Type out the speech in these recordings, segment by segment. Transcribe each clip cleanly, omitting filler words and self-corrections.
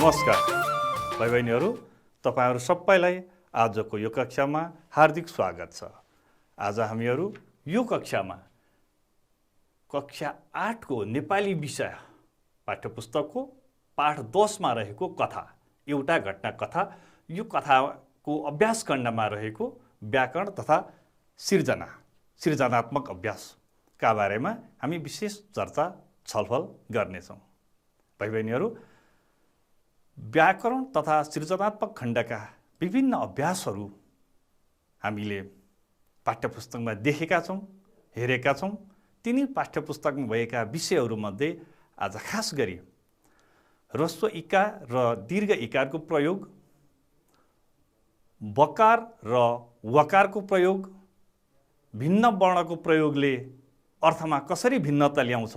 नमस्कार भाइ बहिनीहरू, तपाईहरू सबैलाई आजको यो कक्षामा हार्दिक स्वागत छ। आज हामीहरू यो कक्षामा कक्षा 8 को नेपाली विषय पाठ्यपुस्तकको पाठ 10 मा रहेको कथा, एउटा घटना कथा, यो कथाको अभ्यास खण्डमा रहेको व्याकरण तथा सृजनात्मक अभ्यासका बारेमा हामी विशेष चर्चा छलफल गर्नेछौँ। भाइ बहिनीहरू, व्याकरण तथा सृजनात्मक खण्डका विभिन्न अभ्यासहरू हामीले पाठ्यपुस्तकमा देखेका छौँ, हेरेका छौँ। तिनी पाठ्यपुस्तकमा भएका विषयहरूमध्ये आज खास गरी ह्रस्व इकार र दीर्घ इकारको प्रयोग, बकार र वकारको प्रयोग, भिन्न वर्णको प्रयोगले अर्थमा कसरी भिन्नता ल्याउँछ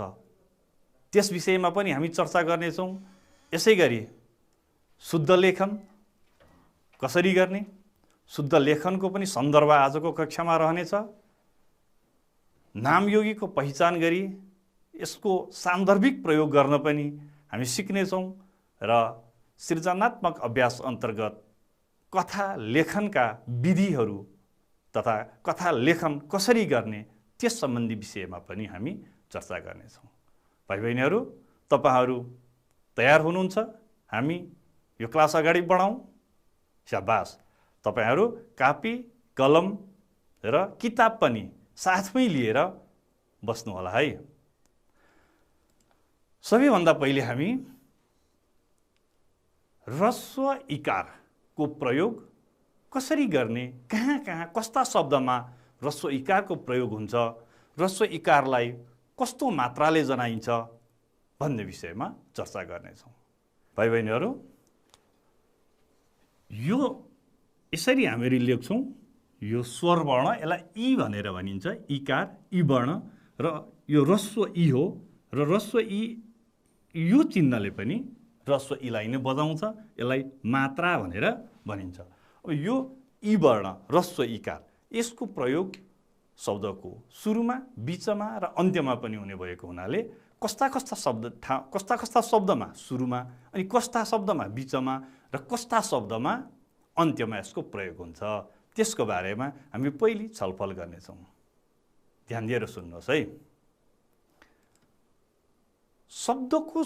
त्यस विषयमा पनि हामी चर्चा गर्नेछौँ। यसै गरी शुद्ध लेखन कसरी गर्ने, शुद्ध लेखनको पनि सन्दर्भ आजको कक्षामा रहनेछ। नामयोगीको पहिचान गरी यसको सान्दर्भिक प्रयोग गर्न पनि हामी सिक्नेछौँ र सृजनात्मक अभ्यास अन्तर्गत कथा लेखनका विधिहरू तथा कथा लेखन कसरी गर्ने त्यस सम्बन्धी विषयमा पनि हामी चर्चा गर्नेछौँ। भाइ बहिनीहरू, तपाईहरू तयार हुनुहुन्छ? हामी यो क्लास अगाडि बढाउँ। शाबास, तपाईहरू कापी कलम र किताब पनि साथमै लिएर बस्नु होला है। सबैभन्दा पहिले हामी ह्रस्व इकारको प्रयोग कसरी गर्ने, कहाँ कहाँ कस्ता शब्दमा ह्रस्व इकारको प्रयोग हुन्छ, ह्रस्व इकारलाई कस्तो मात्राले जनाइन्छ भन्ने विषयमा चर्चा गर्नेछौँ। भाइ बहिनीहरू, यो यसरी हामीले लेख्छौँ, यो स्वर वर्ण, यसलाई ई भनेर भनिन्छ, इकार ई वर्ण, र यो ह्रस्व ई हो र ह्रस्व ई यो चिन्हले पनि ह्रस्व ईलाई नै बजाउँछ, यसलाई मात्रा भनेर भनिन्छ। अब यो ई वर्ण ह्रस्व इकार, यसको प्रयोग शब्दको सुरुमा, बीचमा र अन्त्यमा पनि हुने भएको हुनाले कस्ता कस्ता शब्दमा सुरुमा, अनि कस्ता शब्दमा बीचमा र कस्ता शब्दमा अन्त्यमा यसको प्रयोग हुन्छ त्यसको बारेमा हामी पहिले छलफल गर्नेछौँ। ध्यान दिएर सुन्नुहोस् है। शब्दको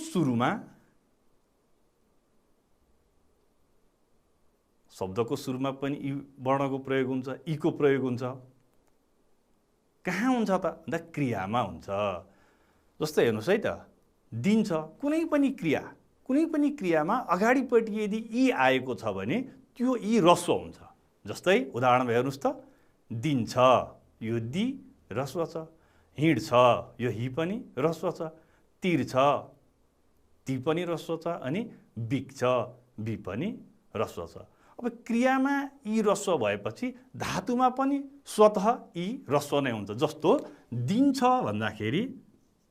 सुरुमा पनि ई वर्णको प्रयोग हुन्छ, ई को प्रयोग हुन्छ। कहाँ हुन्छ त भन्दा क्रियामा हुन्छ। जस्तै हेर्नुहोस् है त, दिन्छ, कुनै पनि क्रियामा अगाडिपट्टि यदि ई आएको छ भने त्यो ई ह्रस्व हुन्छ। जस्तै उदाहरणमा हेर्नुहोस् त, दिन्छ, यो दि ह्रस्व छ। हिँड्छ, यो हि पनि ह्रस्व छ। तिर्छ, ति पनि ह्रस्व छ। अनि बिक्छ, बि पनि ह्रस्व छ। अब क्रियामा ई ह्रस्व भएपछि धातुमा पनि स्वतः ई ह्रस्व नै हुन्छ। जस्तो दिन्छ भन्दाखेरि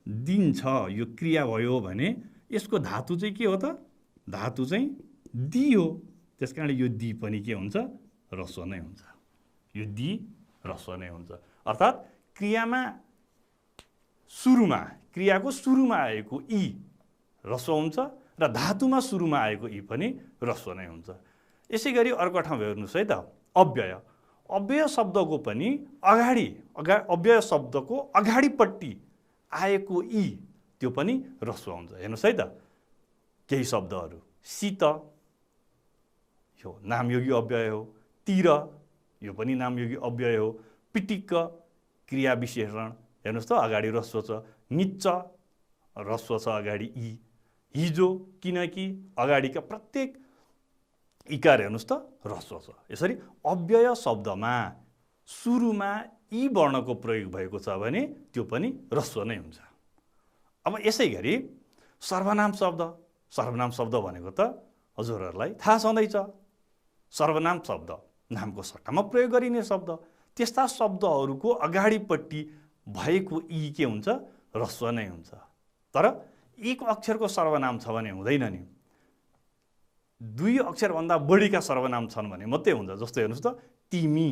दिन्छ यो क्रिया भयो भने यसको धातु चाहिँ के हो त? धातु चाहिँ दि हो। त्यसकारण यो दि पनि के हुन्छ? ह्रस्व नै हुन्छ। यो दि ह्रस्व नै हुन्छ। अर्थात् क्रियाको सुरुमा आएको ई ह्रस्व हुन्छ र धातुमा सुरुमा आएको ई पनि ह्रस्व नै हुन्छ। यसै गरी अर्को ठाउँ हेर्नुहोस् है त, अव्यय शब्दको पनि अव्यय शब्दको अगाडिपट्टि आएको ई त्यो पनि ह्रस्व हुन्छ। हेर्नुहोस् है त, केही शब्दहरू, शीत यो नामयोगी अव्यय हो, तिर यो पनि नामयोगी अव्यय हो, पिटिक्क क्रिया विशेषण हेर्नुहोस् त अगाडि ह्रस्व छ, निच्च ह्रस्व छ अगाडि ई, हिजो किनकि अगाडिका प्रत्येक इकार हेर्नुहोस् त ह्रस्व छ। यसरी अव्यय शब्दमा सुरुमा ई वर्णको प्रयोग भएको छ भने त्यो पनि ह्रस्व नै हुन्छ। अब यसै गरी सर्वनाम शब्द भनेको त हजुरहरूलाई थाहा छँदैछ। सर्वनाम शब्द नामको सट्टामा प्रयोग गरिने शब्द। त्यस्ता शब्दहरूको अगाडिपट्टि भएको ई के हुन्छ? ह्रस्व नै हुन्छ। तर एक अक्षरको सर्वनाम छ भने हुँदैन नि, दुई अक्षरभन्दा बढीका सर्वनाम छन् भने मात्रै हुन्छ। जस्तो हेर्नुहोस् त, तिमी,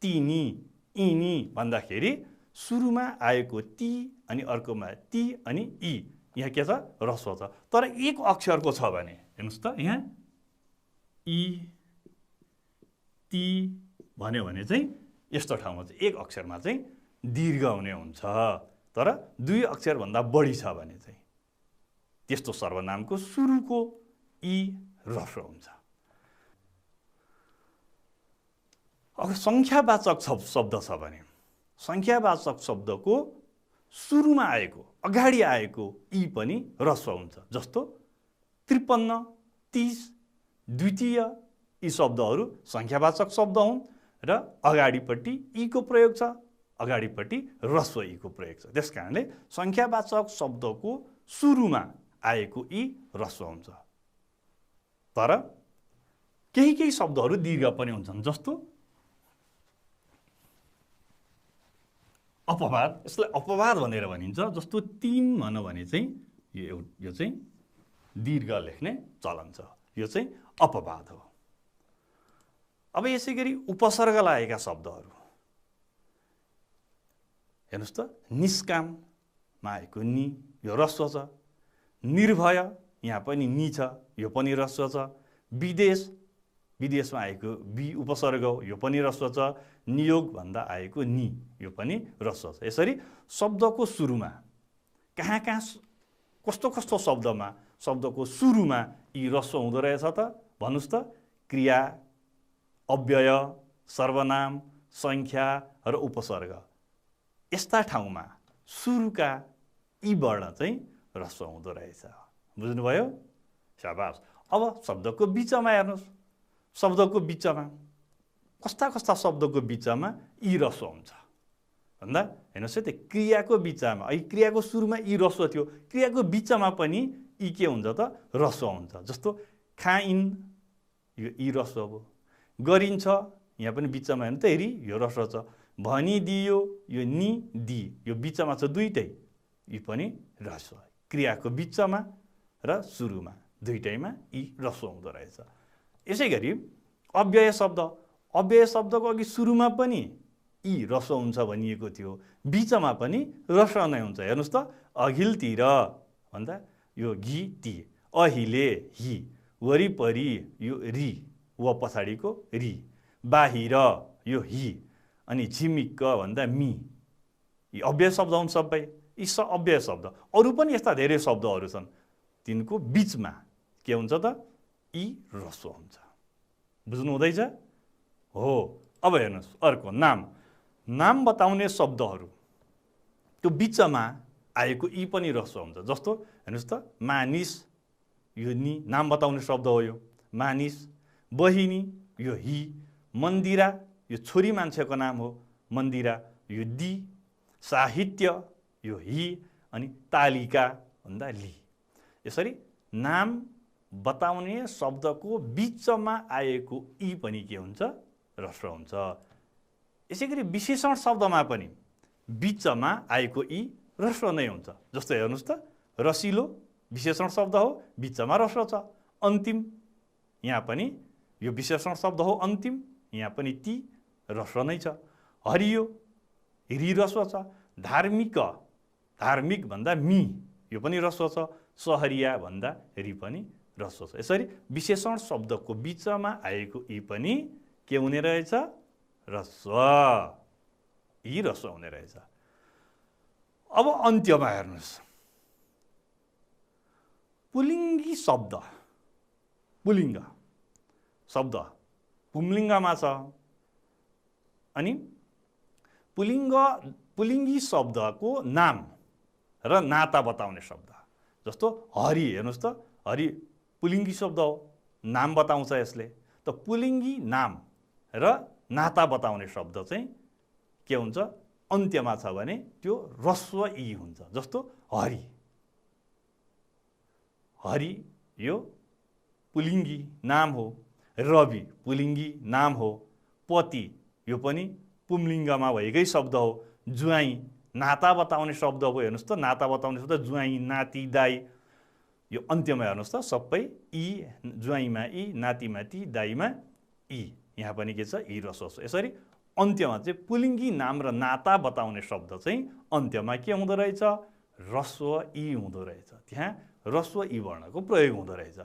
तिनी, इनी भन्दाखेरि सुरुमा आएको ती अनि अर्कोमा ती अनि ई, यहाँ के छ? ह्रस्व छ। तर एक अक्षरको छ भने हेर्नुहोस् त यहाँ इ ती भन्यो भने चाहिँ यस्तो ठाउँमा चाहिँ एक अक्षरमा चाहिँ दीर्घ हुने हुन्छ, तर दुई अक्षरभन्दा बढी छ भने चाहिँ त्यस्तो सर्वनामको सुरुको इ ह्रस्व हुन्छ। अब संख्यावाचक शब्द छ भने संख्यावाचक शब्दको सुरुमा आएको अगाडि आएको इ पनि ह्रस्व हुन्छ। जस्तो 53, 30, द्वितीय यी शब्दहरू संख्यावाचक शब्द हुन् र अगाडिपट्टि इ को प्रयोग छ, अगाडिपट्टि ह्रस्व इ को प्रयोग छ। त्यसकारणले संख्यावाचक शब्दको सुरुमा आएको इ ह्रस्व हुन्छ। तर केही शब्दहरू दीर्घ पनि हुन्छन्। जस्तो अपवाद, यसलाई अपवाद भनेर भनिन्छ। जस्तो 3 भनौँ भने चाहिँ यो चाहिँ दीर्घ लेख्ने चलन छ, यो चाहिँ अपवाद हो। अब यसै गरी उपसर्ग लागेका शब्दहरू हेर्नुहोस् त, निष्काममा आएको नि यो ह्रस्व छ, निर्भय यहाँ पनि नि छ, यो पनि ह्रस्व छ, विदेश, विदेशमा आएको बि उपसर्ग हो, यो पनि ह्रस्व छ, नियोग भन्दा आएको नि यो पनि ह्रस्व छ। यसरी शब्दको सुरुमा कहाँ कस्तो शब्दमा शब्दको सुरुमा यी ह्रस्व हुँदो रहेछ त भन्नुहोस् त। क्रिया, अव्यय, सर्वनाम, संख्या र उपसर्ग यस्ता ठाउँमा सुरुका यी वर्ण चाहिँ ह्रस्व हुँदो रहेछ। बुझ्नुभयो? शाबास। अब शब्दको बिचमा हेर्नुहोस्, शब्दको बिचमा कस्ता शब्दको बिचमा यी ह्रस्व हुन्छ भन्दा हेर्नुहोस् है, त्यो क्रियाको बिचमा, अहिले क्रियाको सुरुमा यी ह्रस्व थियो, क्रियाको बिचमा पनि यी के हुन्छ त ह्रस्व हुन्छ। जस्तो खाइन्, यो यी ह्रस्व हो। गरिन्छ, यहाँ पनि बिचमा हेर्नु त हेरी यो ह्रस्व छ। भनिदियो, यो नि दि यो बिचमा छ दुईटै, यी पनि ह्रस्व। क्रियाको बिचमा र सुरुमा दुईटैमा यी ह्रस्व हुँदो रहेछ। यसै गरी अव्यय शब्द, अव्यय शब्दको अघि सुरुमा पनि यी ह्रस्व हुन्छ भनिएको थियो, बिचमा पनि ह्रस्व नै हुन्छ। हेर्नुहोस् त, अघिल्तिर भन्दा यो घि ती, अहिले हि, वरिपरि यो रि व पछाडिको रि, बाहिर यो हि, अनि झिमिक्क भन्दा मि, यी अव्यय शब्द हुन् सबै। यी अव्यय शब्द, अरू पनि यस्ता धेरै शब्दहरू छन्, तिनको बिचमा के हुन्छ त यी ह्रस्व हुन्छ। बुझ्नु हुँदैछ? हो। अब हेर्नुहोस् अर्को नाम, नाम बताउने शब्दहरू त्यो बिचमा आएको यी पनि ह्रस्व हुन्छ। जस्तो हेर्नुहोस् त, मानिस, यो नि नाम बताउने शब्द हो, यो मानिस। बहिनी, यो हि। मन्दिरा, यो छोरी मान्छेको नाम हो, मन्दिरा, यो दि। साहित्य, यो हि, अनि तालिका भन्दा लि। यसरी नाम बताउने शब्दको बिचमा आएको यी पनि के हुन्छ? ह्रस्व हुन्छ। यसै गरी विशेषण शब्दमा पनि बिचमा आएको यी ह्रस्व नै हुन्छ। जस्तो हेर्नुहोस् त, रसिलो विशेषण शब्द हो, बिचमा ह्रस्व छ। अन्तिम, यहाँ पनि यो विशेषण शब्द हो अन्तिम, यहाँ पनि ती ह्रस्व नै छ। हरियो, रि ह्रस्व छ। धार्मिक, धार्मिक भन्दा मि, यो पनि ह्रस्व छ। सहरिया भन्दा रि पनि ह्रस्व छ। यसरी विशेषण शब्दको बिचमा आएको यी पनि के हुने रहेछ? ह्रस्व। यी ह्रस्व हुने रहेछ। अब अन्त्यमा हेर्नुहोस्, पुलिङ्गी शब्द, पुलिङ्ग शब्द पुंलिङ्गमा छ, अनि पुलिङ्गी शब्दको नाम र नाता बताउने शब्द। जस्तो हरि, हेर्नुहोस् त, हरि पुलिङ्गी शब्द हो, नाम बताउँछ यसले। त पुलिङ्गी नाम र नाता बताउने शब्द चाहिँ के हुन्छ? अन्त्यमा छ भने त्यो ह्रस्व इ हुन्छ। जस्तो हरि, हरि यो पुलिङ्गी नाम हो। रवि पुलिङ्गी नाम हो। पति यो पनि पुंलिङ्गमा भएकै शब्द हो। ज्वाइँ नाता बताउने शब्द हो। हेर्नुहोस् त, नाता बताउने शब्द ज्वाइँ, नाति, दाई। यो अन्त्यमा हेर्नुहोस् त, सबै इ, ज्वाइँमा इ, नातिमा ती, दाईमा इ, यहाँ पनि के छ? इ ह्रस्व छ। यसरी अन्त्यमा चाहिँ पुलिङ्गी नाम र नाता बताउने शब्द चाहिँ अन्त्यमा के हुँदो रहेछ? ह्रस्व इ हुँदो रहेछ। त्यहाँ ह्रस्व इ वर्णको प्रयोग हुँदो रहेछ।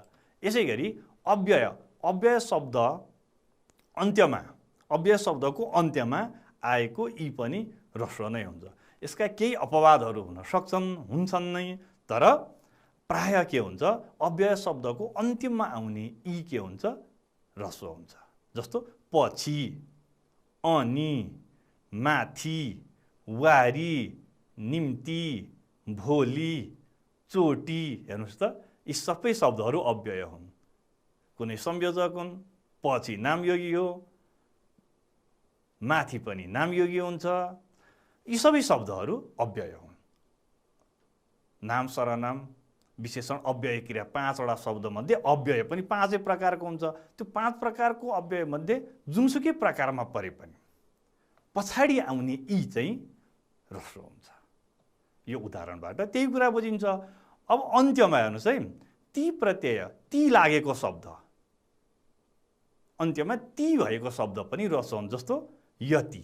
यसै गरी अव्यय अव्यय शब्द अन्त्यमा अव्यय शब्दको अन्त्यमा आएको ई पनि ह्रस्व नै हुन्छ। यसका केही अपवादहरू हुन सक्छन्, हुन्छन् नै, तर प्राय के हुन्छ अव्यय शब्दको अन्तिममा आउने ई के हुन्छ ह्रस्व हुन्छ। जस्तो पछि, अनि, माथि, वारी, निम्ति, भोलि, चोटी, हेर्नुहोस् त यी सबै शब्दहरू अव्यय हुन्। कुनै संयोजक हुन्, पछि नामयोगी हो, माथि पनि नामयोगी हुन्छ, यी सबै शब्दहरू अव्यय हुन्। नाम, सरनाम, विशेषण, अव्यय क्रिया 5 वटा शब्दमध्ये अव्यय पनि 5 प्रकारको हुन्छ। त्यो 5 प्रकारको अव्यय मध्ये जुनसुकै प्रकारमा परे पनि पछाडि आउने ई चाहिँ ह्रस्व हुन्छ। यो उदाहरणबाट त्यही कुरा बुझिन्छ। अब अन्त्यमा हेर्नुहोस् है, ती प्रत्यय ती लागेको शब्द अन्त्यमा ती भएको शब्द पनि ह्रस्व हुन्छ। जस्तो यति,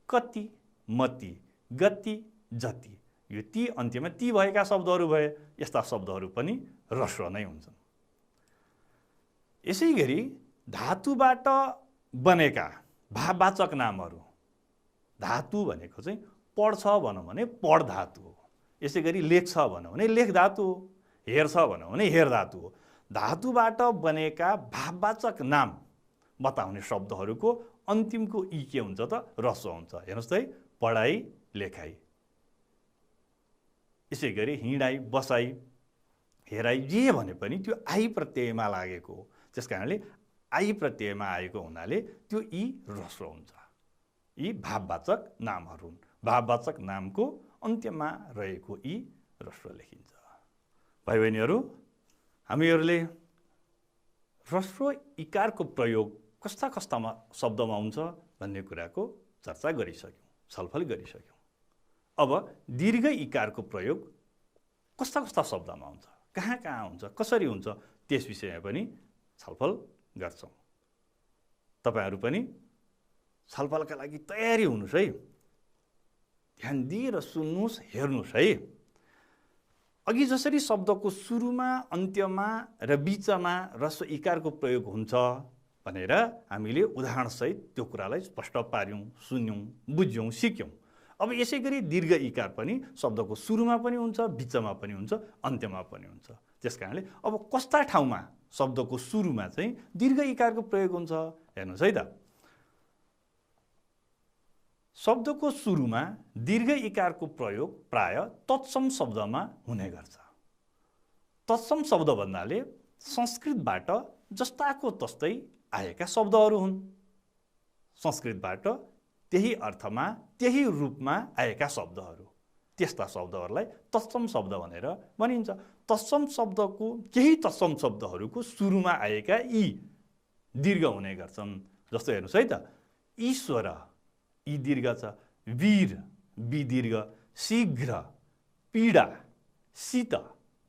कति, मति, गति, जति, यो ती अन्त्यमा ती भएका शब्दहरू भए, यस्ता शब्दहरू पनि ह्रस्व नै हुन्छन्। यसै गरी धातुबाट बनेका भाववाचक नामहरू, धातु भनेको चाहिँ पढ्छ भनौँ भने पढ धातु हो। यसै गरी लेख्छ भनौँ भने लेख धातु हो, हेर्छ भनौँ भने हेर धातु हो। धातुबाट बनेका भाववाचक नाम बताउने शब्दहरूको अन्तिमको ई के हुन्छ त ह्रस्व हुन्छ। हेर्नुहोस् त है, पढाइ, लेखाइ। यसै गरी हिँडाइ, बसाइ, हेराइ, जे भने पनि त्यो आई प्रत्ययमा लागेको हो। त्यस कारणले आई प्रत्ययमा आएको हुनाले त्यो ई ह्रस्व हुन्छ। यी भाववाचक नामहरू हुन्। भाववाचक नामको अन्त्यमा रहेको ई ह्रस्व लेखिन्छ। भाइ बहिनीहरू, हामीहरूले ह्रस्व इकारको प्रयोग कस्ता कस्तामा शब्दमा हुन्छ भन्ने कुराको चर्चा गरिसक्यौँ, छलफल गरिसक्यौँ। अब दीर्घ इकारको प्रयोग कस्ता कस्ता शब्दमा हुन्छ, कहाँ कहाँ हुन्छ, कसरी हुन्छ, त्यस विषयमा पनि छलफल गर्छौँ। तपाईँहरू पनि छलफलका लागि तयारी हुनुहोस् है। ध्यान दिएर सुन्नुहोस्, हेर्नुहोस् है। अघि जसरी शब्दको सुरुमा, अन्त्यमा र बीचमा ह्रस्व इकारको प्रयोग हुन्छ भनेर हामीले उदाहरणसहित त्यो कुरालाई स्पष्ट पार्यौँ, सुन्यौँ, बुझ्यौँ, सिक्यौँ। अब यसै गरी दीर्घ इकार पनि शब्दको सुरुमा पनि हुन्छ, बीचमा पनि हुन्छ, अन्त्यमा पनि हुन्छ। त्यस कारणले अब कस्ता ठाउँमा शब्दको सुरुमा चाहिँ दीर्घ इकारको प्रयोग हुन्छ हेर्नुहोस् है त। शब्दको सुरुमा दीर्घ इकारको प्रयोग प्राय तत्सम शब्दमा हुने गर्छ। तत्सम शब्द भन्नाले संस्कृतबाट जस्ताको तस्तै आएका शब्दहरू हुन्। संस्कृतबाट त्यही अर्थमा, त्यही रूपमा आएका शब्दहरू, त्यस्ता शब्दहरूलाई तत्सम शब्द भनेर भनिन्छ। तत्सम शब्दको केही तत्सम शब्दहरूको सुरुमा आएका यी दीर्घ हुने गर्छन्। जस्तो हेर्नुहोस् है त, ईश्वर ई दीर्घ छ, वीर बी दीर्घ, शीघ्र, पीडा, शीत,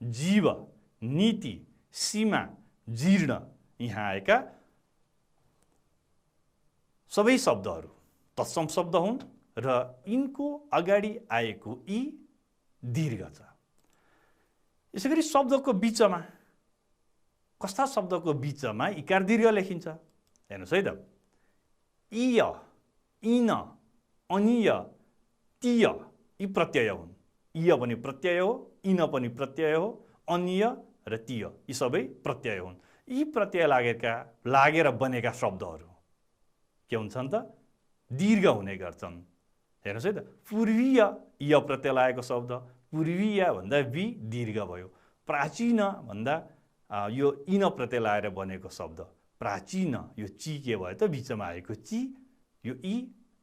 जीव, नीति, सीमा, जीर्ण, यहाँ आएका सबै शब्दहरू तत्सम शब्द हुन् र यिनको अगाडि आएको ई दीर्घ छ। यसै गरी शब्दको बीचमा, कस्ता शब्दको बीचमा इकार दीर्घ लेखिन्छ हेर्नुहोस् है त। इय, इन, अनिय, तिय, यी प्रत्यय हुन्। इय पनि प्रत्यय हो, इन पनि प्रत्यय हो, अनिय र तिय यी सबै प्रत्यय हुन्। यी प्रत्यय लागेर बनेका शब्दहरू के हुन्छन् त दीर्घ हुने गर्छन्। हेर्नुहोस् है त, पूर्वीय य प्रत्यय लागेको शब्द, पूर्वीय भन्दा वि दीर्घ भयो। प्राचीन भन्दा यो इन प्रत्यय लागेर बनेको शब्द प्राचीन, यो ची के भयो त बीचमा आएको ची, यो ई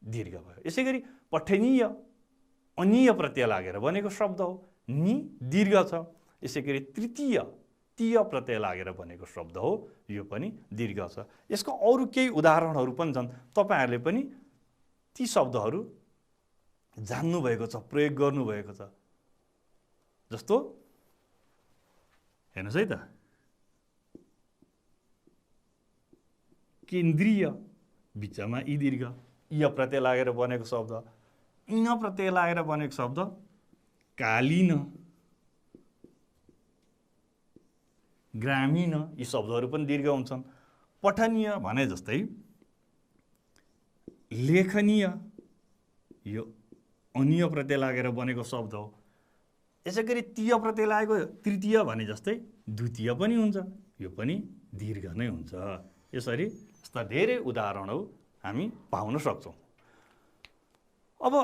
दीर्घ भयो। यसै गरी पठनीय अनिय प्रत्यय लागेर बनेको शब्द हो, नि दीर्घ छ। यसै गरी तृतीय तीय प्रत्यय लागेर बनेको शब्द हो, यो पनि दीर्घ छ। यसको अरू केही उदाहरणहरू पनि छन्। तपाईँहरूले पनि ती शब्दहरू जान्नुभएको छ, प्रयोग गर्नुभएको छ। जस्तो हेर्नुहोस् है त, केन्द्रीय बीचमा ई दीर्घ, य प्रत्यय लागेर बनेको शब्द, इन प्रत्यय लागेर बनेको शब्द कालीन, ग्रामीण यी शब्दहरू पनि दीर्घ हुन्छन्। पठनीय भने जस्तै लेखनीय यो अनिय प्रत्यय लागेर बनेको शब्द हो। यसै गरी तीय प्रत्यय लागेको तृतीय भने जस्तै द्वितीय पनि हुन्छ, यो पनि दीर्घ नै हुन्छ। यसरी यस्ता धेरै उदाहरणहरू हामी पाउन सक्छौँ। अब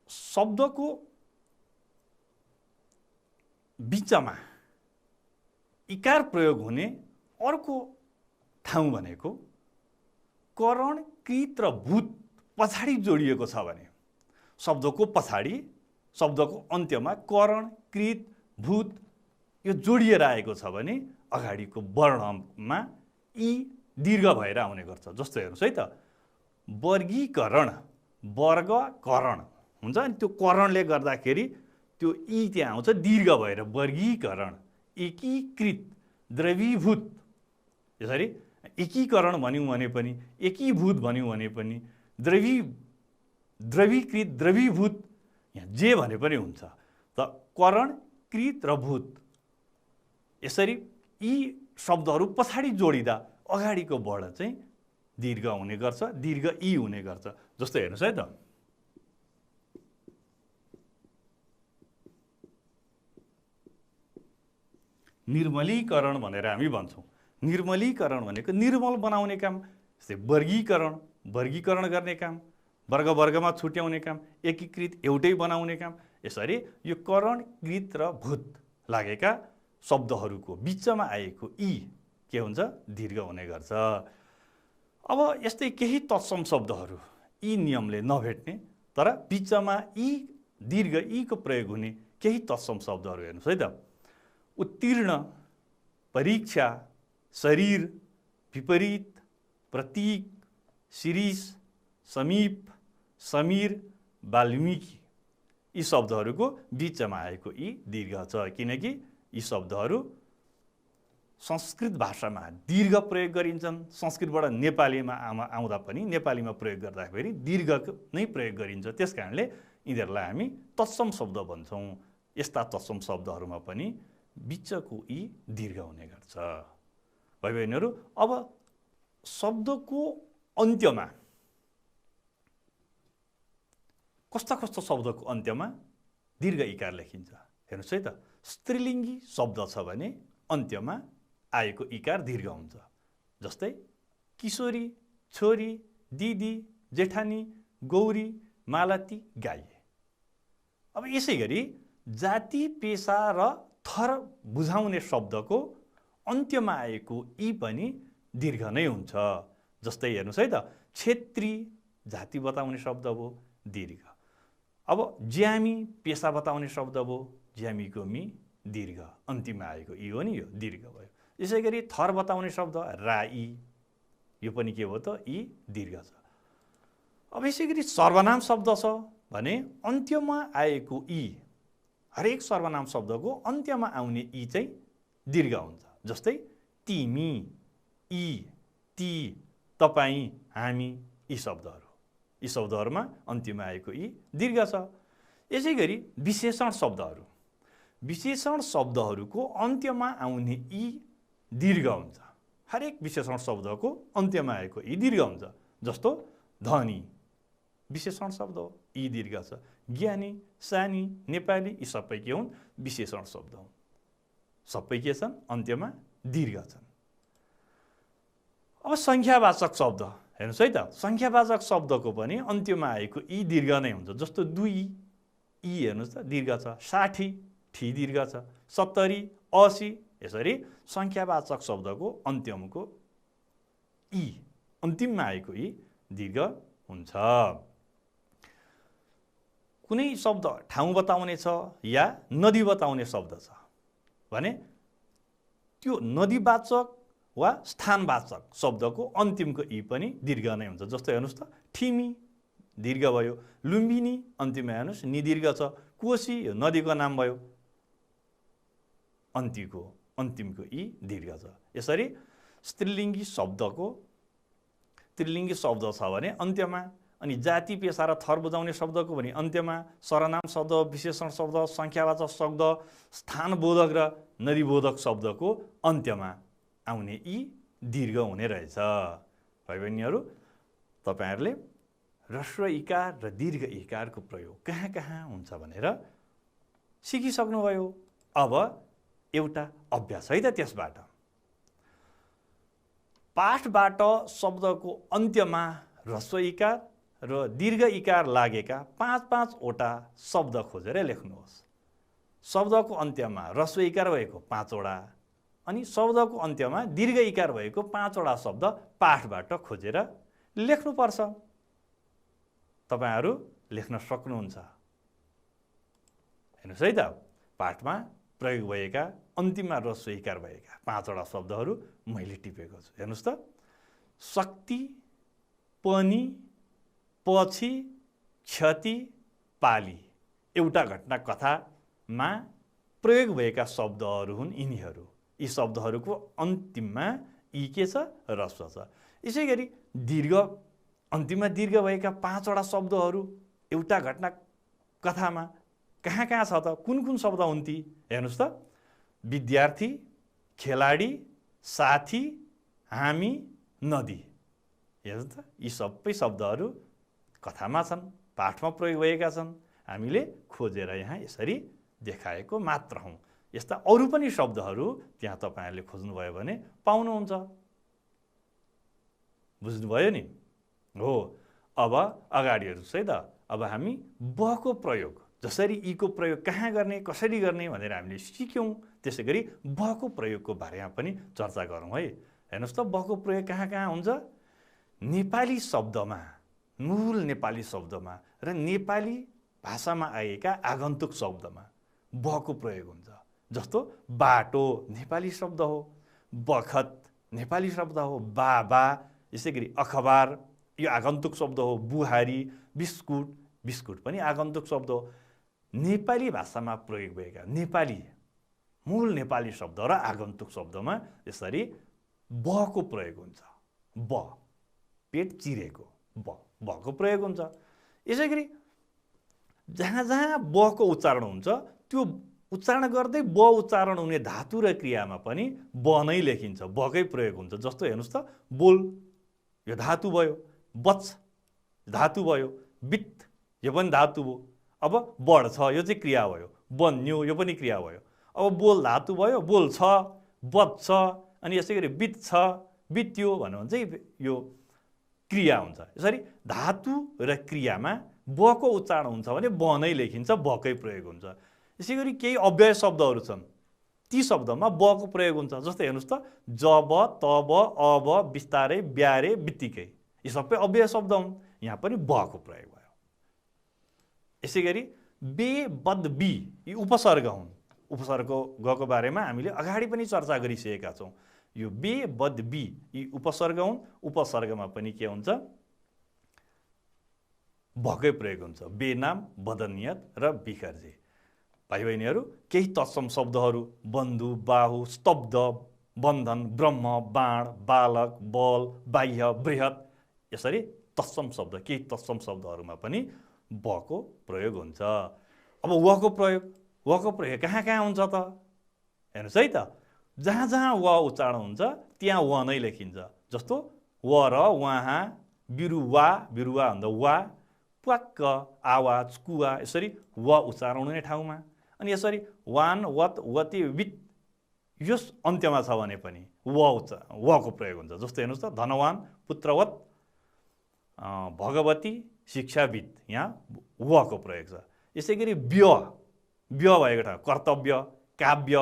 शब्दको बिचमा इकार प्रयोग हुने अर्को ठाउँ भनेको करण, कृत र भूत पछाडि जोडिएको छ भने शब्दको पछाडि शब्दको अन्त्यमा करण, कृत, भूत यो जोडिएर आएको छ भने अगाडिको वर्णमा ई दीर्घ भएर आउने गर्छ। जस्तो हेर्नुहोस् है त, वर्गीकरण, वर्गकरण हुन्छ नि, त्यो करणले गर्दाखेरि त्यो ई त्यहाँ आउँछ दीर्घ भएर वर्गीकरण। एकीकृत, द्रवीभूत, यसरी एकीकरण भन्यौँ भने पनि, एकीभूत भन्यौँ भने पनि, द्रवीकृत, द्रवीभूत, यहाँ जे भने पनि हुन्छ। त करण, कृत र भूत यसरी यी शब्दहरू पछाडि जोडिँदा अगाडिको वर्ण चाहिँ दीर्घ हुने गर्छ, दीर्घ ई हुने गर्छ। जस्तो हेर्नुहोस् है त, निर्मलीकरण भनेर हामी भन्छौँ। निर्मलीकरण भनेको निर्मल बनाउने काम। जस्तै वर्गीकरण, वर्गीकरण गर्ने काम, वर्ग वर्गमा छुट्याउने काम, एकीकृत एउटै बनाउने काम। यसरी यो करण, कृत र भूत लागेका शब्दहरूको बिचमा आएको ई के हुन्छ, दीर्घ हुने गर्छ। अब यस्तै केही तत्सम शब्दहरू यी नियमले नभेट्ने तर बिचमा ई दीर्घ ईको प्रयोग हुने केही तत्सम शब्दहरू हेर्नुहोस् है त, उत्तीर्ण, परीक्षा, शरीर, विपरीत, प्रतीक, शिरीष, समीप, समीर, वाल्मीकि यी शब्दहरूको बिचमा आएको यी दीर्घ छ। किनकि यी शब्दहरू संस्कृत भाषामा दीर्घ प्रयोग गरिन्छन्, संस्कृतबाट नेपालीमा आउँदा पनि नेपालीमा प्रयोग गर्दाखेरि दीर्घ नै प्रयोग गरिन्छ। त्यस कारणले यिनीहरूलाई हामी तत्सम शब्द भन्छौँ। यस्ता तत्सम शब्दहरूमा पनि बिचको यी दीर्घ हुने गर्छ। भाइ बहिनीहरू, अब शब्दको अन्त्यमा कस्ता कस्ता शब्दको अन्त्यमा दीर्घ इकार लेखिन्छ हेर्नुहोस् है त। स्त्रीलिङ्गी शब्द छ भने अन्त्यमा आएको इकार दीर्घ हुन्छ। जस्तै किशोरी, छोरी, दिदी, जेठानी, गौरी, मालती, गाई। अब यसै गरी जाति, पेशा र थर बुझाउने शब्दको अन्त्यमा आएको ई पनि दीर्घ नै हुन्छ। जस्तै हेर्नुहोस् है त, क्षेत्री जाति बताउने शब्द भयो, दीर्घ। अब ज्यामी पेशा बताउने शब्द भयो, ज्यामीको मी दीर्घ, अन्तिममा आएको ई हो नि, यो दीर्घ भयो। यसै गरी थर बताउने शब्द राई, यो पनि के हो त, ई दीर्घ छ। अब यसै गरी सर्वनाम शब्द छ भने अन्त्यमा आएको ई, हरेक सर्वनाम शब्दको अन्त्यमा आउने ई चाहिँ दीर्घ हुन्छ। जस्तै तिमी, ई, ती, तपाईँ, हामी यी शब्दहरू, यी शब्दहरूमा अन्त्यमा आएको यी दीर्घ छ। यसै गरी विशेषण शब्दहरू, विशेषण शब्दहरूको अन्त्यमा आउने ई दीर्घ हुन्छ। हरेक विशेषण शब्दको अन्त्यमा आएको ई दीर्घ हुन्छ। जस्तो धनी विशेषण शब्द हो, ई दीर्घ छ। ज्ञानी, सानी, नेपाली यी सबै के हुन्, विशेषण शब्द हुन्। सबै के छन्, अन्त्यमा दीर्घ छन्। अब सङ्ख्यावाचक शब्द हेर्नुहोस् है त, सङ्ख्यावाचक शब्दको पनि अन्त्यमा आएको ई दीर्घ नै हुन्छ। जस्तो दुई, ई हेर्नुहोस् त दीर्घ छ। 60 ठी दीर्घ छ। 70, 80 यसरी सङ्ख्यावाचक शब्दको अन्त्यमको ई, अन्तिममा आएको ई दीर्घ हुन्छ। कुनै शब्द ठाउँ बताउने छ या नदी बताउने शब्द छ भने त्यो नदीवाचक वा स्थानवाचक शब्दको अन्तिमको ई पनि दीर्घ नै हुन्छ। जस्तो हेर्नुहोस् त, ठिमी दीर्घ भयो, लुम्बिनी अन्तिममा हेर्नुहोस् निदीर्घ छ, कोशी यो नदीको नाम भयो, अन्तिमको ई दीर्घ छ। यसरी स्त्रीलिङ्गी शब्द छ भने अन्त्यमा अनि जाति पेशा र थर बुझाउने शब्दको पनि अन्त्यमा सर्वनाम शब्द, विशेषण शब्द, सङ्ख्यावाचक शब्द, स्थानबोधक र नदीबोधक शब्दको अन्त्यमा आउने यी दीर्घ हुने रहेछ। भाइ बहिनीहरू, तपाईहरुले ह्रस्व इकार र दीर्घ इकारको प्रयोग कहाँ कहाँ हुन्छ भनेर सिकिसक्नुभयो। अब एउटा अभ्यास है त त्यसबाट। पाठबाट शब्दको अन्त्यमा ह्रस्व इकार र दीर्घ इकार लागेका 5-5 वटा शब्द खोजेर लेख्नुहोस्। शब्दको अन्त्यमा ह्रस्व इकार भएको 5 वटा अनि शब्दको अन्त्यमा दीर्घ इकार भएको 5 वटा शब्द पाठबाट खोजेर लेख्नुपर्छ। तपाईहरु लेख्न सक्नुहुन्छ। हेर्नुस् है त, पाठमा प्रयोग भएका अन्तिममा ह्रस्व इकार भएका 5 वटा शब्दहरू मैले टिपेको छु। हेर्नुस् त, शक्ति, पनि, पछि, क्षति, पाली। एउटा घटना कथामा प्रयोग भएका शब्दहरू हुन् यिनीहरू। यी शब्दहरूको अन्तिममा ई के छ? ह्रस्व छ। यसैगरी दीर्घ, अन्तिममा दीर्घ भएका 5 वटा शब्दहरू एउटा घटना कथामा कहाँ कहाँ छ त? कुन कुन शब्द हुन् ती? हेर्नुस् त, विद्यार्थी, खेलाडी, साथी, हामी, नदी। हेर्नुस् त, यी सबै शब्दहरू कथामा छन्, पाठमा प्रयोग भएका छन्। हामीले खोजेर यहाँ यसरी देखाएको मात्र हौं। यस्ता अरू पनि शब्दहरू त्यहाँ तपाईहरुले खोज्नुभयो भने पाउनुहुन्छ। बुझ्नुभयो नि? हो। अब अगाडि हेर्नुस् है त। अब हामी ब को प्रयोग, जसरी ई को प्रयोग कहाँ गर्ने, कसरी गर्ने भनेर हामीले सिक्यौं। त्यसैगरी ब को प्रयोगको बारेमा पनि चर्चा गरौँ है। हेर्नुस् त, ब को प्रयोग कहाँ कहाँ हुन्छ? नेपाली शब्दमा, मूल नेपाली शब्दमा र नेपाली भाषामा आएका आगन्तुक शब्दमा ब को प्रयोग हुन्छ। जस्तो बाटो नेपाली शब्द हो, बखत नेपाली शब्द हो, बाबा, यसैगरी अखबार यो आगन्तुक शब्द हो, बुहारी, बिस्कुट, बिस्कुट पनि आगन्तुक शब्द हो। नेपाली भाषामा प्रयोग भएका नेपाली मूल नेपाली शब्द र आगन्तुक शब्दमा यसरी ब को प्रयोग हुन्छ। ब, पेट चिरेको, ब को प्रयोग हुन्छ। यसैगरी जहाँ जहाँ ब को उच्चारण हुन्छ त्यो उच्चारण गर्दै ब उच्चारण हुने धातु र क्रियामा पनि ब नै लेखिन्छ, ब कै प्रयोग हुन्छ। जस्तो हेर्नुस् त, बोल यो धातु भयो, बच धातु भयो, बित यो पनि धातु भयो। अब बढ्छ यो चाहिँ क्रिया भयो, बन्यो यो पनि क्रिया भयो। अब बोल धातु भयो, बोल छ, बच्छ, अनि यसैगरी बित छ, बित्यो भन्नु भने चाहिँ यो क्रिया हुन्छ। यसरी धातु र क्रियामा ब को उच्चारण हुन्छ भने ब नै लेखिन्छ, ब कै प्रयोग हुन्छ। यसैगरी केही अव्यय शब्दहरू छन्, ती शब्दमा ब को प्रयोग हुन्छ। जस्तै हेर्नुस् त, जब, तब, अब, बिस्तारै, ब्यारे, बित्तिकै, यी सबै अव्यय शब्द हुन्। यहाँ पनि ब को प्रयोग भयो। यसैगरी बे, बद, बी यी उपसर्ग हुन्। उपसर्ग गको बारेमा हामीले अगाडि पनि चर्चा गरिसकेका छौं। यो बे, बद, बी यी उपसर्ग हुन्। उपसर्गमा पनि के हुन्छ? भकै प्रयोग हुन्छ। बेनाम, बदनियत र विकर्जे। भाइ बहिनीहरू, केही तत्सम शब्दहरू बन्धु, बाहु, स्तब्ध, बन्धन, ब्रह्म, बाण, बालक, बल, बाह्य, बृहत, यसरी तत्सम शब्द, केही तत्सम शब्दहरूमा पनि ब को प्रयोग हुन्छ। अब व को प्रयोग, व को प्रयोग कहाँ कहाँ हुन्छ त? हेर्नुस् है त, जहाँ जहाँ व उच्चारण हुन्छ त्यहाँ व नै लेखिन्छ। जस्तो व र, वहाँ, बिरुवा, बिरुवा भन्दा वा, प्वाक्क, आवाज, कुवा, यसरी व उच्चारण हुने ठाउँमा। अनि यसरी वान, वत, वती, वित यो अन्त्यमा छ भने पनि व को प्रयोग हुन्छ। जस्तो हेर्नुस् त, धनवान, पुत्रवत, भगवती, शिक्षाविद, यहाँ व को प्रयोग छ। यसैगरी व्य, व्य भएको ठाउँ कर्तव्य, काव्य,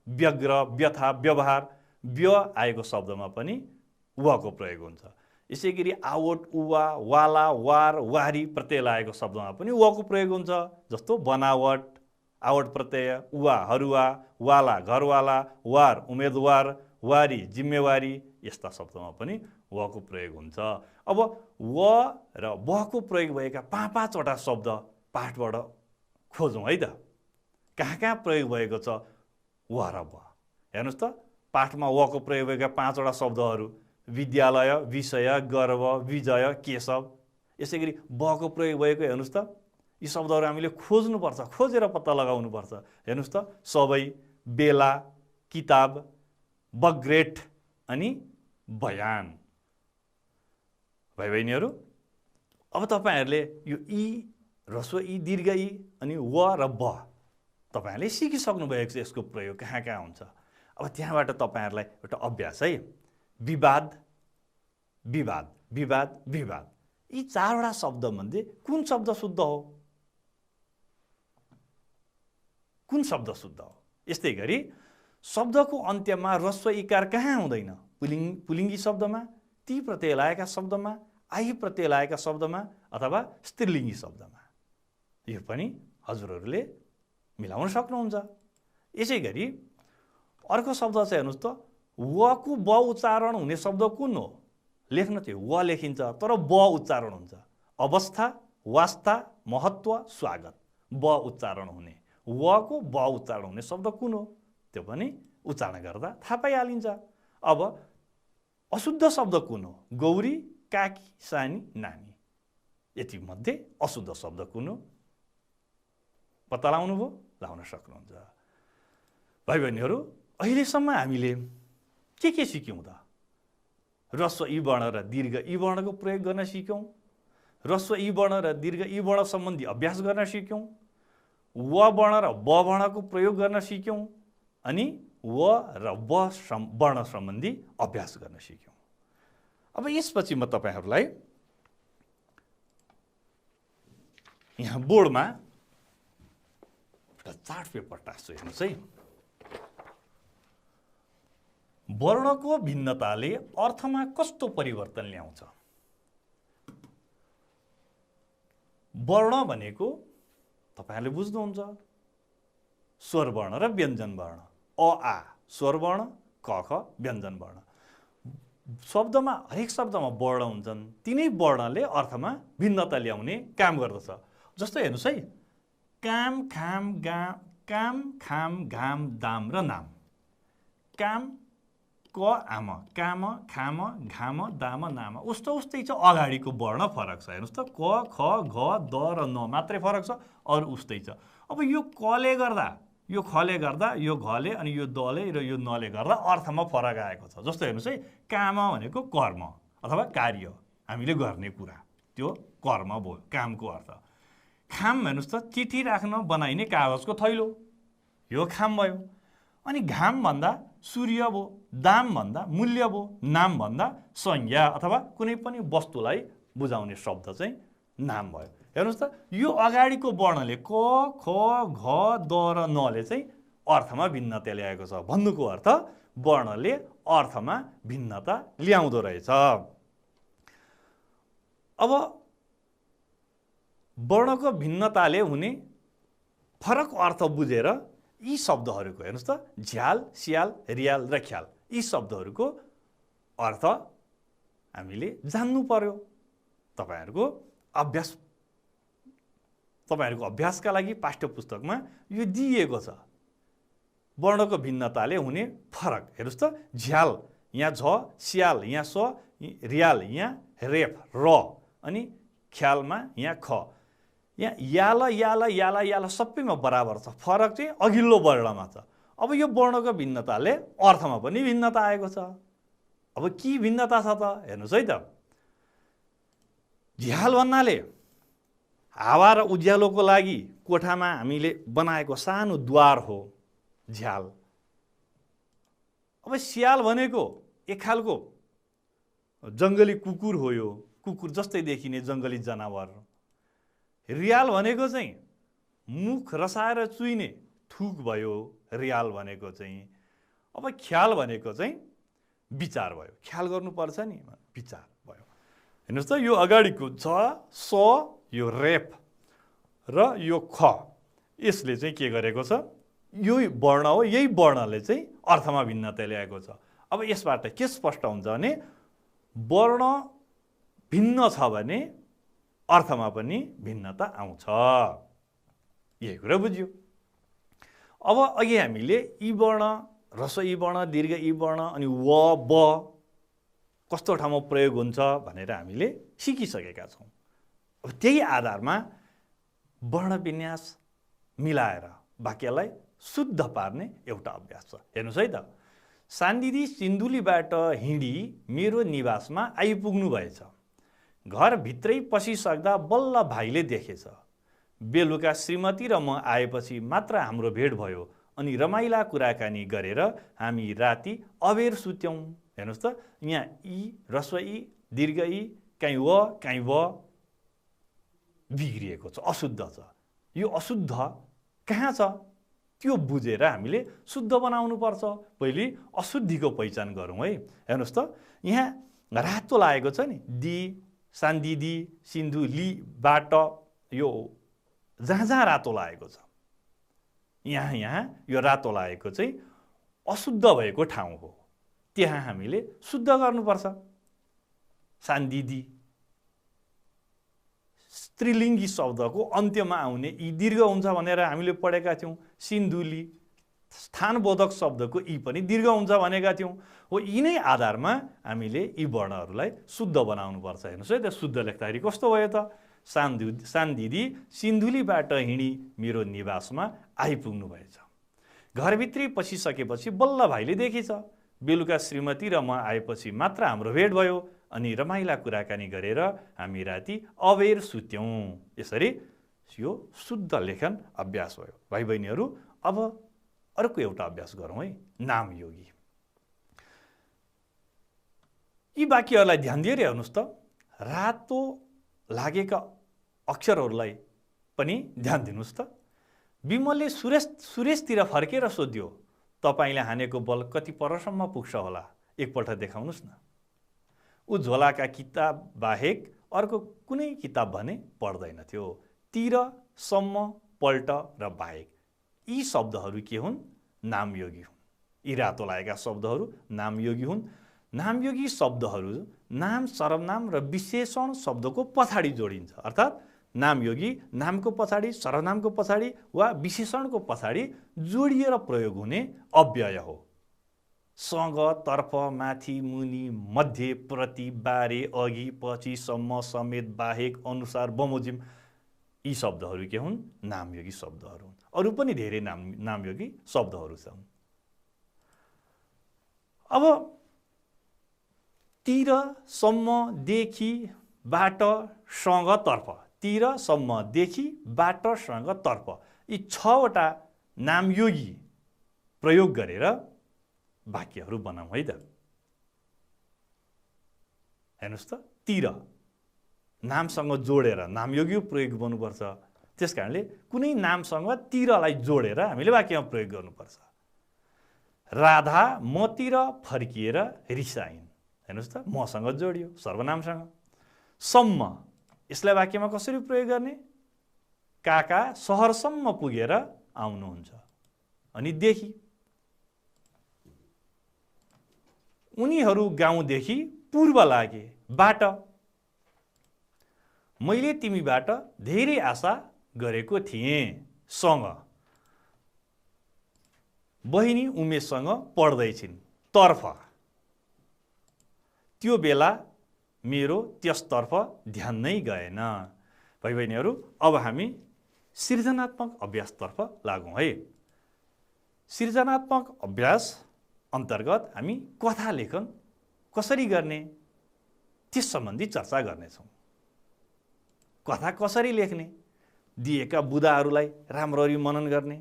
व्यग्र, व्यथा, व्यवहार, व्य आएको शब्दमा पनि व को प्रयोग हुन्छ। यसैगरी आवट, उवा, वाला, वार, वारी प्रत्यय लागेको शब्दमा पनि व को प्रयोग हुन्छ। जस्तो बनावट, आवट प्रत्यय, उवा हरुवा, वाला घरवाला, वार उम्मेदवार, वारी जिम्मेवारी, यस्ता शब्दमा पनि व को प्रयोग हुन्छ। अब व र ब को प्रयोग भएका 5-5 वटा शब्द पाठबाट खोजौँ है त। कहाँ कहाँ प्रयोग भएको छ व र ब? हेर्नुस् त, पाठमा व को प्रयोग भएका 5 वटा शब्दहरू विद्यालय, विषय, गर्व, विजय, केशव, यसै गरी बको प्रयोग भएको हेर्नुहोस् त, यी शब्दहरू हामीले खोज्नुपर्छ, खोजेर पत्ता लगाउनुपर्छ। हेर्नुहोस् त, सबै, बेला, किताब, बग्रेट अनि बयान। भाइ बहिनीहरू, अब तपाईँहरूले यो ई, ह्रस्व ई, दीर्घ ई अनि व र ब तपाईँहरूले सिकिसक्नु भएको छ यसको प्रयोग कहाँ कहाँ हुन्छ। अब त्यहाँबाट तपाईँहरूलाई एउटा अभ्यास है, विवाद, विवाद, विवाद, विवाद, यी चारवटा शब्दमध्ये कुन शब्द शुद्ध हो, कुन शब्द शुद्ध हो। यस्तै गरी शब्दको अन्त्यमा ह्रस्व इकार कहाँ हुँदैन, पुलिङ्गी शब्दमा, ती प्रत्यय लागेका शब्दमा, आई प्रत्यय लागेका शब्दमा अथवा स्त्रीलिङ्गी शब्दमा। यो पनि हजुरहरूले मिलाउन सक्नुहुन्छ। यसै गरी अर्को शब्द चाहिँ हेर्नुहोस् त, वको ब उच्चारण हुने शब्द कुन हो? लेख्न थियो, व लेखिन्छ तर ब उच्चारण हुन्छ। अवस्था, वास्ता, महत्त्व, स्वागत, ब उच्चारण हुने, वको ब उच्चारण हुने शब्द कुन हो? त्यो पनि उच्चारण गर्दा थाहा पाइहालिन्छ। अब अशुद्ध शब्द कुन हो? गौरी, काकी, सानी, नानी। यति मध्ये अशुद्ध शब्द कुन हो? पत्ता लगाउनुभयो? लाउन सक्नुहुन्छ। भाइ बहिनीहरू, अहिलेसम्म हामीले के सिक्यौँ त? ह्रस्व ई वर्ण र दीर्घ ई वर्णको प्रयोग गर्न सिक्यौँ, ह्रस्व ई वर्ण र दीर्घ ई वर्ण सम्बन्धी अभ्यास गर्न सिक्यौँ, व वर्ण र ब वर्णको प्रयोग गर्न सिक्यौँ अनि व र ब वर्ण सम्बन्धी अभ्यास गर्न सिक्यौँ। अब यसपछि म तपाईँहरूलाई यहाँ बोर्डमा एउटा चार्ट पेपर टाँस्छु, हेर्नुहोस् है। वर्णको भिन्नताले अर्थमा कस्तो परिवर्तन ल्याउँछ? वर्ण भनेको तपाईँहरूले बुझ्नुहुन्छ, स्वर वर्ण र व्यञ्जन वर्ण। अ आ स्वर वर्ण, क ख व्यञ्जन वर्ण। शब्दमा, हरेक शब्दमा वर्ण हुन्छन्, तिनै वर्णले अर्थमा भिन्नता ल्याउने काम गर्दछ। जस्तो हेर्नुहोस् है, काम, खाम, काम, खाम, घाम, दाम र नाम। काम, क, आम, काम, खाम, घाम, दाम, नाम। उस्तै छ, अगाडिको वर्ण फरक छ। हेर्नुहोस् त, क, ख, घ, द र न मात्रै फरक छ, अरू उस्तै छ। अब यो कले गर्दा, यो खले गर्दा, यो घले अनि यो दले र यो नले गर्दा अर्थमा फरक आएको छ। जस्तो हेर्नुहोस् है, काम भनेको कर्म अथवा कार्य, हामीले गर्ने कुरा, त्यो कर्म भयो कामको अर्थ। खाम हेर्नुहोस् त, चिठी राख्न बनाइने कागजको थैलो, यो खाम भयो। अनि घाम भन्दा सूर्य भयो, दाम भन्दा मूल्य भयो, नाम भन्दा संज्ञा अथवा कुनै पनि वस्तुलाई बुझाउने शब्द चाहिँ नाम भयो। हेर्नुहोस् त, यो अगाडिको वर्णले क, ख, घ, द र नले चाहिँ अर्थमा भिन्नता ल्याएको छ। भन्नुको अर्थ वर्णले अर्थमा भिन्नता ल्याउँदो रहेछ। अब वर्णको भिन्नताले हुने फरक अर्थ बुझेर यी शब्दहरूको, हेर्नुहोस् त, झ्याल, स्याल, रियाल र ख्याल, यी शब्दहरूको अर्थ हामीले जान्नु पर्यो। तपाईँहरूको अभ्यासका लागि पाठ्य पुस्तकमा यो दिइएको छ, वर्णको भिन्नताले हुने फरक। हेर्नुहोस् त, झ्याल यहाँ झ, स्याल यहाँ स, रियाल यहाँ रेफ र अनि ख्यालमा यहाँ ख। यहाँ याला सबैमा बराबर छ, फरक चाहिँ अघिल्लो वर्णमा छ। अब यो वर्णको भिन्नताले अर्थमा पनि भिन्नता आएको छ। अब के भिन्नता छ त? हेर्नुहोस् है त, झ्याल भन्नाले हावा र उज्यालोको लागि कोठामा हामीले बनाएको सानो द्वार हो झ्याल। अब स्याल भनेको एक खालको जङ्गली कुकुर हो, यो कुकुर जस्तै देखिने जङ्गली जनावर। रियाल भनेको चाहिँ मुख रसाएर चुइने थुक भयो रियाल भनेको चाहिँ। अब ख्याल भनेको चाहिँ विचार भयो, ख्याल गर्नुपर्छ नि, विचार भयो। हेर्नुहोस् त, यो अगाडिको झ, स, यो रेप र यो ख, यसले चाहिँ के गरेको छ? यही वर्ण हो, यही वर्णले चाहिँ अर्थमा भिन्नता ल्याएको छ। अब यसबाट के स्पष्ट हुन्छ भने वर्ण भिन्न छ भने अर्थमा पनि भिन्नता आउँछ। यही कुरा बुझ्यो। अब अघि हामीले ई वर्ण, ह्रस्व ई वर्ण, दीर्घ ई वर्ण अनि व ब कस्तो ठाउँमा प्रयोग हुन्छ भनेर हामीले सिकिसकेका छौँ। अब त्यही आधारमा वर्ण विन्यास मिलाएर वाक्यलाई शुद्ध पार्ने एउटा अभ्यास छ। हेर्नुहोस् है त, सानदिदी सिन्धुलीबाट हिँडी मेरो निवासमा आइपुग्नु भएछ। घरभित्रै पसिसक्दा बल्ल भाइले देखेछ। बेलुका श्रीमती र म आएपछि मात्र हाम्रो भेट भयो अनि रमाइला कुराकानी गरेर हामी राति अबेर सुत्यौँ। हेर्नुहोस् त, यहाँ ई ह्रस्व ई दीर्घ ई काहीँ व काहीँ व बिग्रिएको छ, अशुद्ध छ। यो अशुद्ध कहाँ छ त्यो बुझेर हामीले शुद्ध बनाउनु पर्छ। पहिले अशुद्धिको पहिचान गरौँ है। हेर्नुहोस् त, यहाँ रातो लागेको छ नि, दी सानदिदी सिन्धुलीबाट, यो जहाँ जहाँ रातो लागेको छ, यहाँ यो रातो लागेको चाहिँ अशुद्ध भएको ठाउँ हो, त्यहाँ हामीले शुद्ध गर्नुपर्छ। सानदिदी स्त्रीलिङ्गी शब्दको अन्त्यमा आउने ई दीर्घ हुन्छ भनेर हामीले पढेका थियौँ। सिन्धुली स्थानबोधक शब्दको ई पनि दीर्घ हुन्छ भनेका थियौँ। हो, यिनै आधारमा हामीले यी वर्णहरूलाई शुद्ध बनाउनुपर्छ। हेर्नुहोस् है, त्यो शुद्ध लेख्दाखेरि कस्तो भयो त, सानदिदी सिन्धुलीबाट हिँडी मेरो निवासमा आइपुग्नु भएछ। घरभित्रै पसिसकेपछि बल्ल भाइले देखेछ। बेलुका श्रीमती र म आएपछि मात्र हाम्रो भेट भयो अनि रमाइला कुराकानी गरेर हामी राति अबेर सुत्यौँ। यसरी यो शुद्ध लेखन अभ्यास भयो। भाइ बहिनीहरू, अब अर्को एउटा अभ्यास गरौँ है, नामयोगी। यी वाक्यहरूलाई ध्यान दिएर हेर्नुहोस् त, रातो लागेका अक्षरहरूलाई पनि ध्यान दिनुहोस् त। विमलले सुरेशतिर फर्केर सोध्यो, तपाईँले हानेको बल कति परसम्म पुग्छ होला, एकपल्ट देखाउनुहोस् न। ऊ झोलाका किताब बाहेक अर्को कुनै किताब भने पढ्दैनथ्यो। तिर, सम्म, पल्ट र बाहेक यी शब्दहरू के हुन्? नामयोगी हुन्। यी रातो लागेका शब्दहरू नामयोगी हुन्। नामयोगी शब्दहरू नाम, सर्वनाम र विशेषण शब्दको पछाडि जोडिन्छ। अर्थात् नामयोगी नामको पछाडि, सर्वनामको पछाडि वा विशेषणको पछाडि जोडिएर प्रयोग हुने अव्यय हो। सँग, तर्फ, माथि, मुनि, मध्ये, प्रति, बारे, अघि, पछि, सम्म, समेत, बाहेक, अनुसार, बमोजिम यी शब्दहरू के हुन्? नामयोगी शब्दहरू हुन्। अरू पनि धेरै नामयोगी शब्दहरू छन्। अब तिर, सम्म, देखि, बाट, सँग, तर्फ, तिर, सम्म, देखि, बाट, सँग, तर्फ यी 6वटा नामयोगी प्रयोग गरेर वाक्यहरू बनाऊ है त। हेर्नुहोस् त, तिर नामसँग जोडेर नामयोगी प्रयोग गर्नुपर्छ। त्यस कारणले कुनै नामसँग तिरलाई जोडेर हामीले वाक्यमा प्रयोग गर्नुपर्छ। राधा मतिर फर्किएर रिसाइन्। हेर्नुहोस् त, मसँग जोडियो सर्वनामसँग। सम्म यसलाई वाक्यमा कसरी प्रयोग गर्ने? काका सहरसम्म पुगेर आउनुहुन्छ। अनि देखि, उनीहरू गाउँदेखि पूर्व लागे। बाट, मैले तिमीबाट धेरै आशा गरेको थिएँ। सँग, बहिनी उमेशसँग पढ्दैछिन्। तर्फ, त्यो बेला मेरो त्यसतर्फ ध्यान नै गएन। भाइ बहिनीहरू, अब हामी सृजनात्मक अभ्यासतर्फ लागौँ है। सृजनात्मक अभ्यास अन्तर्गत हामी कथा लेखन कसरी गर्ने त्यस सम्बन्धी चर्चा गर्नेछौँ। कथा कसरी लेख्ने, दिएका बुदाहरूलाई राम्ररी मनन गर्ने,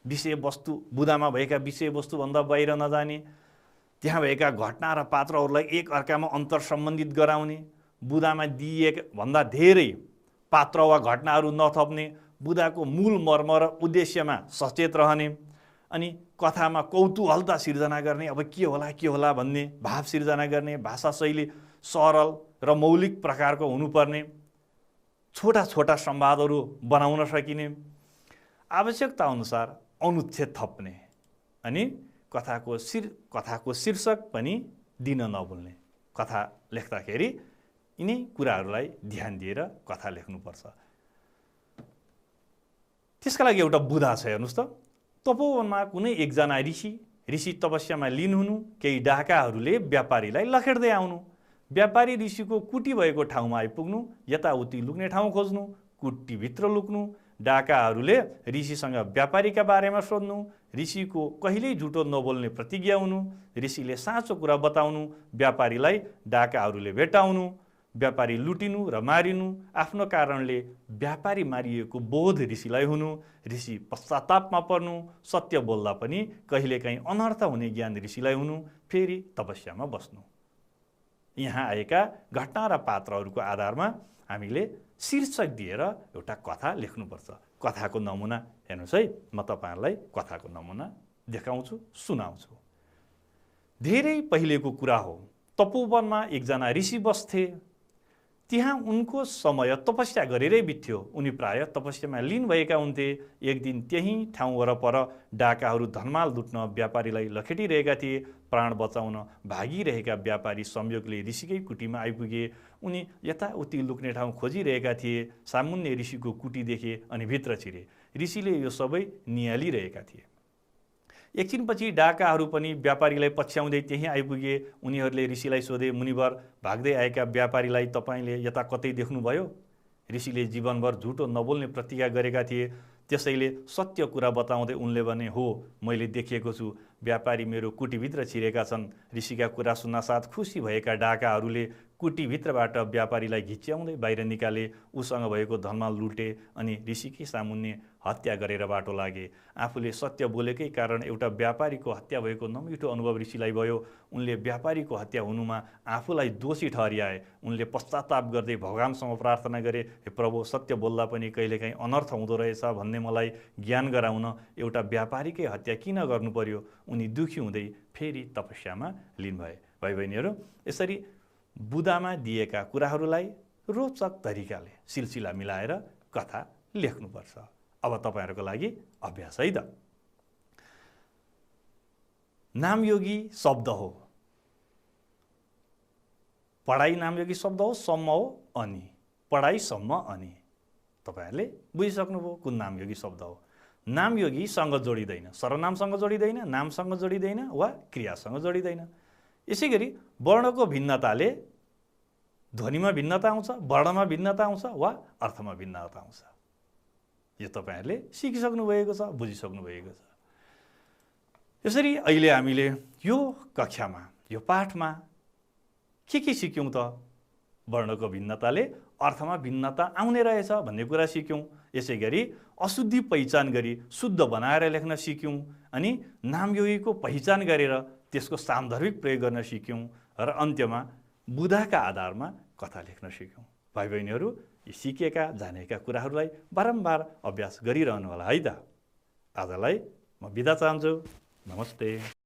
विषयवस्तु बुदामा भएका विषयवस्तुभन्दा बाहिर नजाने, त्यहाँ भएका घटना र पात्रहरूलाई एक अर्कामा अन्तर सम्बन्धित गराउने, बुदामा दिएका भन्दा धेरै पात्र वा घटनाहरू नथप्ने, बुदाको मूल मर्म र उद्देश्यमा सचेत रहने, अनि कथामा कौतूहलता सिर्जना गर्ने, अब के होला भन्ने भाव सिर्जना गर्ने, भाषा शैली सरल र मौलिक प्रकारको हुनुपर्ने, छोटा छोटा संवादहरू बनाउन सकिने, आवश्यकता अनुसार अनुच्छेद थप्ने, अनि कथाको शीर्षक पनि दिन नभुल्ने। कथा लेख्दाखेरि यिनै कुराहरूलाई ध्यान दिएर कथा लेख्नुपर्छ। त्यसका लागि एउटा बुदा छ। हेर्नुहोस् त, तपोवनमा कुनै एकजना ऋषि तपस्यामा लिन हुनु, केही डाकाहरूले व्यापारीलाई लखेड्दै आउनु। व्यापारी ऋषिको कुटी भएको ठाउँमा आइपुग्नु, यताउति लुक्ने ठाउँ खोज्नु, कुटीभित्र लुक्नु, डाकाहरूले ऋषिसँग व्यापारीका बारेमा सोध्नु, ऋषिको कहिल्यै झुटो नबोल्ने प्रतिज्ञा हुनु, ऋषिले साँचो कुरा बताउनु, व्यापारीलाई डाकाहरूले भेटाउनु, व्यापारी लुटिनु र मारिनु, आफ्नो कारणले व्यापारी मारिएको बोध ऋषिलाई हुनु, ऋषि पश्चातापमा पर्नु, सत्य बोल्दा पनि कहिलेकाहीँ अनर्थ हुने ज्ञान ऋषिलाई हुनु, फेरि तपस्यामा बस्नु। यहाँ आएका घटना र पात्रहरूको आधारमा हामीले शीर्षक दिएर एउटा कथा लेख्नुपर्छ। कथाको नमुना हेर्नुहोस् है, म तपाईँहरूलाई कथाको नमुना देखाउँछु, सुनाउँछु। धेरै पहिलेको कुरा हो। तपोवनमा एकजना ऋषि बस्थे। त्यहाँ उनको समय तपस्या गरेरै बित्थ्यो। उनी प्राय तपस्यामा लीन भएका हुन्थे। एक दिन त्यही ठाउँ वरपर डाकाहरू धनमाल लुट्न व्यापारीलाई लखेटिरहेका थिए। प्राण बचाउन भागिरहेका व्यापारी संयोगले ऋषिकै कुटीमा आइपुगे। उनी यताउति लुक्ने ठाउँ खोजिरहेका थिए। सामुन्ने ऋषिको कुटी देखे अनि भित्र छिरे। ऋषिले यो सबै निहालिरहेका थिए। एकछिनपछि डाकाहरू पनि व्यापारीलाई पछ्याउँदै त्यही आइपुगे। उनीहरूले ऋषिलाई सोधे, मुनिवर, भाग्दै आएका व्यापारीलाई तपाईँले यता कतै देख्नुभयो? ऋषिले जीवनभर झुटो नबोल्ने प्रतिज्ञा गरेका थिए। त्यसैले सत्य कुरा बताउँदै उनले भने, हो, मैले देखेको छु। व्यापारी मेरो कुटीभित्र छिरेका छन्। ऋषिका कुरा सुन्नासाथ खुसी भएका डाकाहरूले कुटीभित्रबाट व्यापारीलाई घिच्याउँदै बाहिर निकाले। उसँग भएको धनमाल लुटे अनि ऋषिकै सामुन्ने हत्या गरेर बाटो लागे। आफूले सत्य बोलेकै कारण एउटा व्यापारीको हत्या भएको नमिठो अनुभव ऋषिलाई भयो। उनले व्यापारीको हत्या हुनुमा आफूलाई दोषी ठहर्याए। उनले पश्चाताप गर्दै भगवानसँग प्रार्थना गरे, हे प्रभु, सत्य बोल्दा पनि कहिलेकाहीँ अनर्थ हुँदो रहेछ भन्ने मलाई ज्ञान गराउन एउटा व्यापारीकै हत्या किन गर्नु पर्यो? उनी दुखी हुँदै फेरि तपस्यामा लीन भए। भाइ बहिनीहरू, यसरी बुदामा दिएका कुराहरूलाई रोचक तरिकाले सिलसिला मिलाएर कथा लेख्नुपर्छ। अब तपाईँहरूको लागि अभ्यास है त। नामयोगी शब्द हो। पढाइ नामयोगी शब्द हो, सम्म हो, अनि। पढाइसम्म अनि। तपाईँहरूले बुझिसक्नुभयो कुन नामयोगी शब्द हो। नामयोगीसँग जोडिँदैन, सर्वनामसँग जोडिँदैन, नामसँग जोडिँदैन वा क्रियासँग जोडिँदैन। यसै गरी वर्णको भिन्नताले ध्वनिमा भिन्नता आउँछ, वर्णमा भिन्नता आउँछ वा अर्थमा भिन्नता आउँछ। यो तपाईँहरूले सिकिसक्नु भएको छ, बुझिसक्नु भएको छ। यसरी अहिले हामीले यो कक्षामा, यो पाठमा के सिक्यौँ त? वर्णको भिन्नताले अर्थमा भिन्नता आउने रहेछ भन्ने कुरा सिक्यौँ। यसै गरी अशुद्धि पहिचान गरी शुद्ध बनाएर लेख्न सिक्यौँ। अनि नामयोगीको पहिचान गरेर त्यसको सान्दर्भिक प्रयोग गर्न सिक्यौँ। र अन्त्यमा बुधाका आधारमा कथा लेख्न सिक्यौँ। भाइ बहिनीहरू, यी सिकेका जानेका कुराहरूलाई बारम्बार अभ्यास गरिरहनु होला है त। आजलाई म बिदा चाहन्छु। नमस्ते।